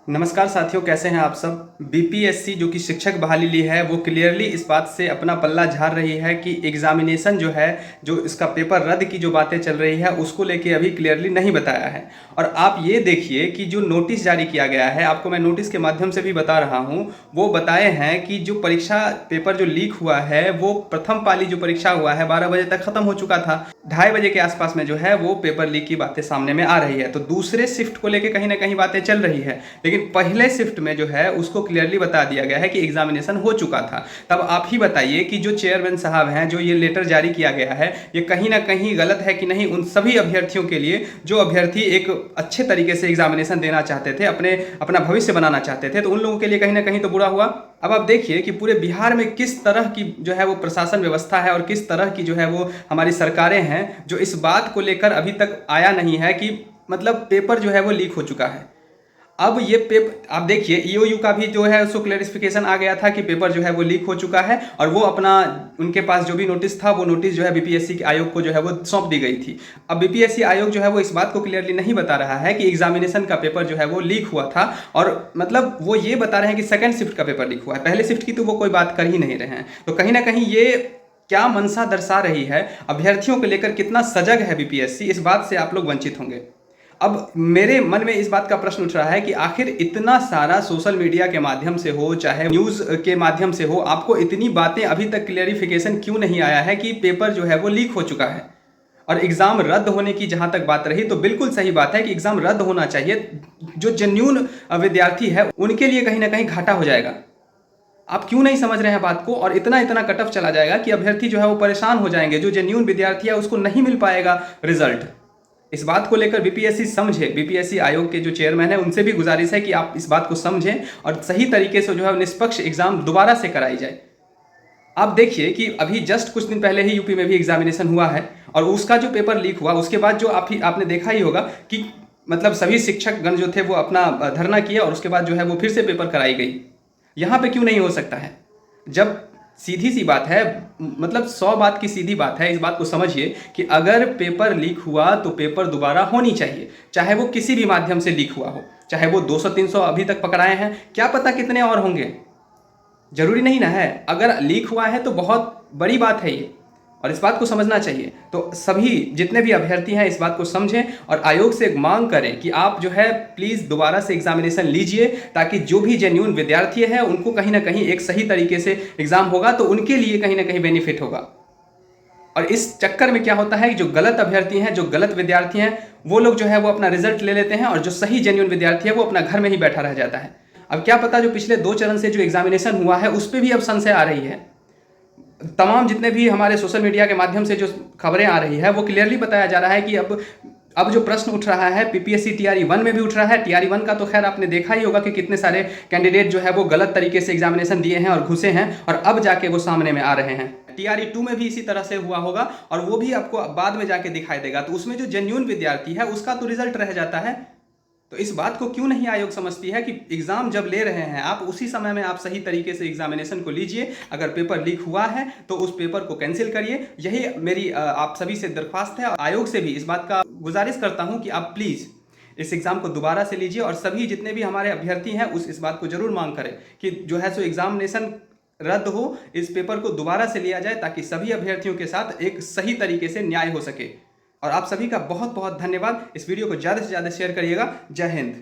नमस्कार साथियों, कैसे हैं आप सब। बीपीएससी जो कि शिक्षक बहाली ली है वो क्लियरली इस बात से अपना पल्ला झाड़ रही है कि एग्जामिनेशन जो है, जो इसका पेपर रद्द की जो बातें चल रही है उसको लेके अभी क्लियरली नहीं बताया है। और आप ये देखिए कि जो नोटिस जारी किया गया है, आपको मैं नोटिस के माध्यम से भी बता रहा हूँ, वो बताए हैं कि जो परीक्षा पेपर जो लीक हुआ है वो प्रथम पाली जो परीक्षा हुआ है 12 बजे तक खत्म हो चुका था। 2:30 बजे के आसपास में जो है वो पेपर लीक की बातें सामने में आ रही है। तो दूसरे शिफ्ट को लेके कहीं ना कहीं बातें चल रही है, लेकिन पहले शिफ्ट में जो है उसको क्लियरली बता दिया गया है कि एग्जामिनेशन हो चुका था। तब आप ही बताइए कि जो चेयरमैन साहब हैं, जो ये लेटर जारी किया गया है, ये कहीं ना कहीं गलत है कि नहीं उन सभी अभ्यर्थियों के लिए जो अभ्यर्थी एक अच्छे तरीके से एग्जामिनेशन देना चाहते थे, अपना भविष्य बनाना चाहते थे, तो उन लोगों के लिए कहीं ना कहीं तो बुरा हुआ। अब आप देखिए कि पूरे बिहार में किस तरह की जो है वो प्रशासन व्यवस्था है और किस तरह की जो है वो हमारी सरकारें हैं, जो इस बात को लेकर अभी तक आया नहीं है कि मतलब पेपर जो है वो लीक हो चुका है। अब ये पेपर आप देखिए, ईओयू का भी जो है उसको क्लैरिफिकेशन आ गया था कि पेपर जो है वो लीक हो चुका है, और वो अपना उनके पास जो भी नोटिस था वो नोटिस जो है बीपीएससी के आयोग को जो है वो सौंप दी गई थी। अब बीपीएससी आयोग जो है वो इस बात को क्लियरली नहीं बता रहा है कि एग्जामिनेशन का पेपर जो है वो लीक हुआ था, और मतलब वो ये बता रहे हैं कि सेकेंड शिफ्ट का पेपर लीक हुआ है। पहले शिफ्ट की तो वो कोई बात कर ही नहीं रहे हैं। तो कहीं ना कहीं ये क्या मंशा दर्शा रही है, अभ्यर्थियों को लेकर कितना सजग है बीपीएससी, इस बात से आप लोग वंचित होंगे। अब मेरे मन में इस बात का प्रश्न उठ रहा है कि आखिर इतना सारा सोशल मीडिया के माध्यम से हो चाहे न्यूज़ के माध्यम से हो, आपको इतनी बातें अभी तक क्लियरिफिकेशन क्यों नहीं आया है कि पेपर जो है वो लीक हो चुका है। और एग्ज़ाम रद्द होने की जहां तक बात रही, तो बिल्कुल सही बात है कि एग्ज़ाम रद्द होना चाहिए। जो जेन्युइन विद्यार्थी है उनके लिए कहीं ना कहीं घाटा हो जाएगा। आप क्यों नहीं समझ रहे हैं बात को, और इतना इतना कट ऑफ चला जाएगा कि अभ्यर्थी जो है वो परेशान हो जाएंगे। जो जेन्युइन विद्यार्थी है उसको नहीं मिल पाएगा रिजल्ट। इस बात को लेकर बीपीएससी समझे, बीपीएससी आयोग के जो चेयरमैन है उनसे भी गुजारिश है कि आप इस बात को समझें और सही तरीके से जो है निष्पक्ष एग्जाम दोबारा से कराई जाए। आप देखिए कि अभी जस्ट कुछ दिन पहले ही यूपी में भी एग्जामिनेशन हुआ है, और उसका जो पेपर लीक हुआ उसके बाद जो आपने देखा ही होगा कि मतलब सभी शिक्षक गण जो थे वो अपना धरना किया, और उसके बाद जो है वो फिर से पेपर कराई गई। यहाँ पे क्यों नहीं हो सकता है, जब सीधी सी बात है, मतलब 100 बात की सीधी बात है। इस बात को समझिए कि अगर पेपर लीक हुआ तो पेपर दोबारा होनी चाहिए, चाहे वो किसी भी माध्यम से लीक हुआ हो, चाहे वो 200-300 अभी तक पकड़ाए हैं, क्या पता कितने और होंगे, जरूरी नहीं ना है। अगर लीक हुआ है तो बहुत बड़ी बात है ये, और इस बात को समझना चाहिए। तो सभी जितने भी अभ्यर्थी हैं इस बात को समझें और आयोग से मांग करें कि आप जो है प्लीज़ दोबारा से एग्जामिनेशन लीजिए, ताकि जो भी जेन्युइन विद्यार्थी है उनको कहीं ना कहीं एक सही तरीके से एग्जाम होगा तो उनके लिए कहीं ना कहीं बेनिफिट होगा। और इस चक्कर में क्या होता है कि जो गलत अभ्यर्थी हैं, जो गलत विद्यार्थी हैं, वो लोग जो है वो अपना रिजल्ट ले लेते हैं, और जो सही जेन्युइन विद्यार्थी है वो अपना घर में ही बैठा रह जाता है। अब क्या पता जो पिछले 2 चरण से जो एग्जामिनेशन हुआ है उस पर भी अब संशय आ रही है। तमाम जितने भी हमारे सोशल मीडिया के माध्यम से जो खबरें आ रही है वो क्लियरली बताया जा रहा है कि अब जो प्रश्न उठ रहा है पीपीएससी टीआरई 1 में भी उठ रहा है। टीआरई 1 का तो खैर आपने देखा ही होगा कि कितने सारे कैंडिडेट जो है वो गलत तरीके से एग्जामिनेशन दिए हैं और घुसे हैं, और अब जाके वो सामने में आ रहे हैं। टीआरई 2 में भी इसी तरह से हुआ होगा, और वो भी आपको बाद में जाके दिखाई देगा। तो उसमें जो जेन्युइन विद्यार्थी है उसका तो रिजल्ट रह जाता है। तो इस बात को क्यों नहीं आयोग समझती है कि एग्जाम जब ले रहे हैं आप, उसी समय में आप सही तरीके से एग्जामिनेशन को लीजिए। अगर पेपर लीक हुआ है तो उस पेपर को कैंसिल करिए। यही मेरी आप सभी से दरख्वास्त है, और आयोग से भी इस बात का गुजारिश करता हूं कि आप प्लीज़ इस एग्ज़ाम को दोबारा से लीजिए। और सभी जितने भी हमारे अभ्यर्थी हैं इस बात को जरूर मांग करें कि जो है सो एग्जामिनेशन रद्द हो, इस पेपर को दोबारा से लिया जाए, ताकि सभी अभ्यर्थियों के साथ एक सही तरीके से न्याय हो सके। और आप सभी का बहुत बहुत धन्यवाद। इस वीडियो को ज़्यादा से ज़्यादा शेयर करिएगा। जय हिंद।